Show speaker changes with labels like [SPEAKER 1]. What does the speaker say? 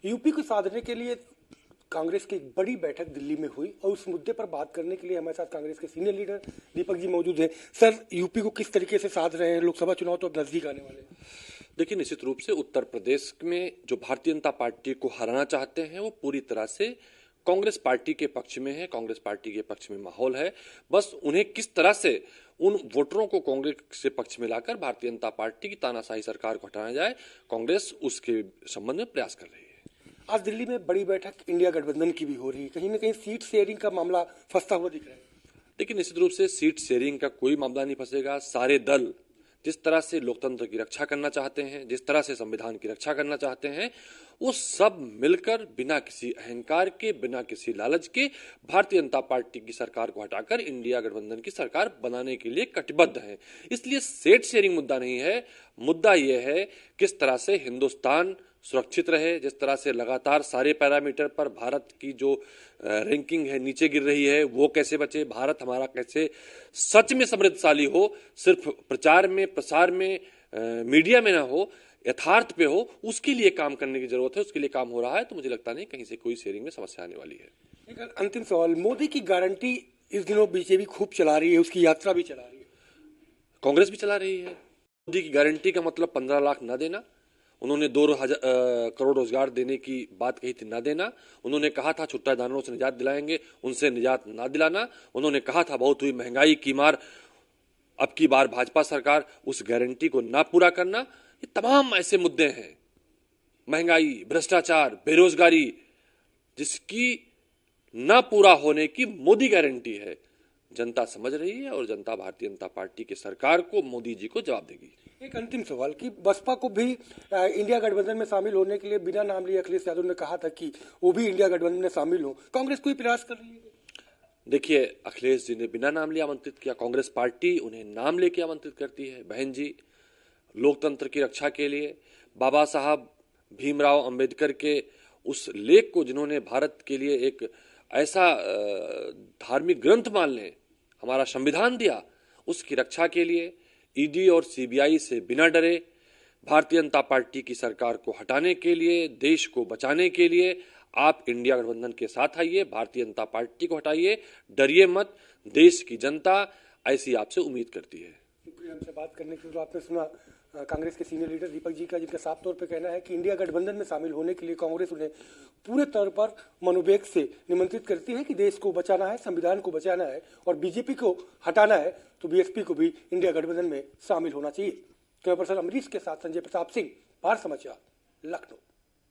[SPEAKER 1] UP को साधने के लिए कांग्रेस की एक बड़ी बैठक दिल्ली में हुई और उस मुद्दे पर बात करने के लिए हमारे साथ कांग्रेस के सीनियर लीडर दीपक जी मौजूद हैं। सर, यूपी को किस तरीके से साध रहे हैं? लोकसभा चुनाव तो अब नजदीक आने वाले हैं।
[SPEAKER 2] देखिए, निश्चित रूप से उत्तर प्रदेश में जो भारतीय जनता पार्टी को हराना चाहते हैं वो पूरी तरह से कांग्रेस पार्टी के पक्ष में है। कांग्रेस पार्टी के पक्ष में माहौल है। बस उन्हें किस तरह से उन वोटरों को कांग्रेस से पक्ष में लाकर भारतीय जनता पार्टी की तानाशाही सरकार को हटाया जाए, कांग्रेस उसके संबंध में प्रयास कर रही है।
[SPEAKER 1] आज दिल्ली में बड़ी बैठक इंडिया गठबंधन की भी हो रही है। कहीं ना कहीं सीट शेयरिंग का मामला फंसता हुआ दिख रहा है।
[SPEAKER 2] लेकिन निश्चित रूप से सीट शेयरिंग का कोई मामला नहीं फंसेगा। सारे दल जिस तरह से लोकतंत्र की रक्षा करना चाहते हैं, जिस तरह से संविधान की रक्षा करना चाहते हैं, वो सब मिलकर बिना किसी अहंकार के, बिना किसी लालच के भारतीय जनता पार्टी की सरकार को हटाकर इंडिया गठबंधन की सरकार बनाने के लिए कटिबद्ध हैं। इसलिए सीट शेयरिंग मुद्दा नहीं है। मुद्दा यह है किस तरह से हिंदुस्तान सुरक्षित रहे। जिस तरह से लगातार सारे पैरामीटर पर भारत की जो रैंकिंग है नीचे गिर रही है, वो कैसे बचे, भारत हमारा कैसे सच में समृद्धशाली हो, सिर्फ प्रचार में, प्रसार में, मीडिया में ना हो, यथार्थ पे हो, उसके लिए काम करने की जरूरत है। उसके लिए काम हो रहा है। तो मुझे लगता नहीं कहीं से कोई शेयरिंग में समस्या आने वाली है।
[SPEAKER 1] एक अंतिम सवाल, मोदी की गारंटी इस दिनों बीजेपी खूब चला रही है, उसकी यात्रा भी चला रही है,
[SPEAKER 2] कांग्रेस भी चला रही है। मोदी की गारंटी का मतलब 15 लाख न देना। उन्होंने 2,000 करोड़ रोजगार देने की बात कही थी, ना देना। उन्होंने कहा था छुट्टा दानों से निजात दिलाएंगे, उनसे निजात ना दिलाना। उन्होंने कहा था बहुत हुई महंगाई की मार, अब की बार भाजपा सरकार, उस गारंटी को ना पूरा करना। ये तमाम ऐसे मुद्दे हैं, महंगाई, भ्रष्टाचार, बेरोजगारी, जिसकी ना पूरा होने की मोदी गारंटी है। जनता समझ रही है और जनता भारतीय जनता पार्टी की सरकार को, मोदी जी को जवाब देगी।
[SPEAKER 1] एक अंतिम सवाल कि बसपा को भी इंडिया गठबंधन में शामिल होने के लिए बिना नाम लिए अखिलेश यादव ने कहा था कि वो भी इंडिया गठबंधन में शामिल हो। कांग्रेस कोई प्रयास कर रही है?
[SPEAKER 2] देखिए, अखिलेश जी ने बिना नाम लिए आमंत्रित किया, कांग्रेस पार्टी उन्हें नाम लेके आमंत्रित करती है। बहन जी, लोकतंत्र की रक्षा के लिए बाबा साहब भीमराव अंबेडकर के उस लेख को, जिन्होंने भारत के लिए एक ऐसा धार्मिक ग्रंथ मान लें, हमारा संविधान दिया, उसकी रक्षा के लिए ईडी और सीबीआई से बिना डरे भारतीय जनता पार्टी की सरकार को हटाने के लिए, देश को बचाने के लिए आप इंडिया गठबंधन के साथ आइए, भारतीय जनता पार्टी को हटाइए, डरिए मत। देश की जनता ऐसी आपसे उम्मीद करती है।
[SPEAKER 1] शुक्रिया हमसे बात करने के लिए। आपने सुना कांग्रेस के सीनियर लीडर दीपक जी का, जिनका साफ तौर पर कहना है कि इंडिया गठबंधन में शामिल होने के लिए कांग्रेस उन्हें पूरे तौर पर मनोवेग से निमंत्रित करती है कि देश को बचाना है, संविधान को बचाना है और बीजेपी को हटाना है तो बीएसपी को भी इंडिया गठबंधन में शामिल होना चाहिए। कैमरा पर्सन अमरीश के साथ संजय प्रताप सिंह, भारत समाचार, लखनऊ।